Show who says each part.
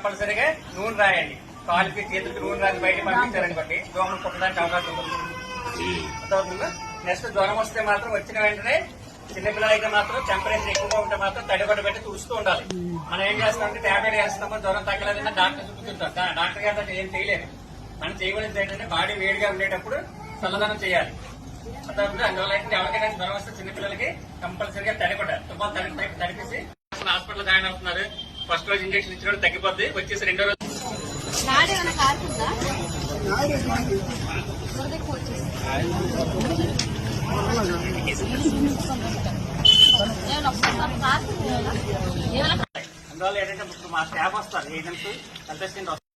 Speaker 1: కంపల్సరిగా నూనె రాయండి. కాలుకి చేతులకి నూనె రాసి బయట పంపించారనుకోండి దోమలు కుట్టడానికి అవకాశం ఉంటుంది. నెక్స్ట్ జ్వరం వస్తే మాత్రం వచ్చిన వెంటనే చిన్నపిల్లలైతే మాత్రం టెంపరేచర్ ఎక్కువగా ఉంటే మాత్రం తడిగొడ్డ పెట్టి తుడుస్తూ ఉండాలి. మనం ఏం చేస్తామంటే ట్యాబ్లెట్ వేస్తామో జ్వరం తగ్గలేదన్నా డాక్టర్ చుట్టుకుంటాం. డాక్టర్ గారు ఏం చేయలేదు. మనం చేయవలసింది ఏంటంటే బాడీ వేడిగా ఉండేటప్పుడు చల్లదనం చేయాలి. అందువల్ల అయితే ఎవరికైనా జ్వరం వస్తే చిన్నపిల్లలకి కంపల్సరీగా తడిగొడ్డ తుమ్మాలు తడిపేసి హాస్పిటల్ జాయిన్ అవుతున్నారు. ఫస్ట్ రోజు ఇంజక్షన్ ఇచ్చినప్పుడు తగ్గిపోద్ది. వచ్చేసి రెండో రోజు అందువల్ల ఏంటంటే మా స్టాఫ్ వస్తారు, ఏజెంట్స్, హెల్త్ అసిస్టెంట్ వస్తారు.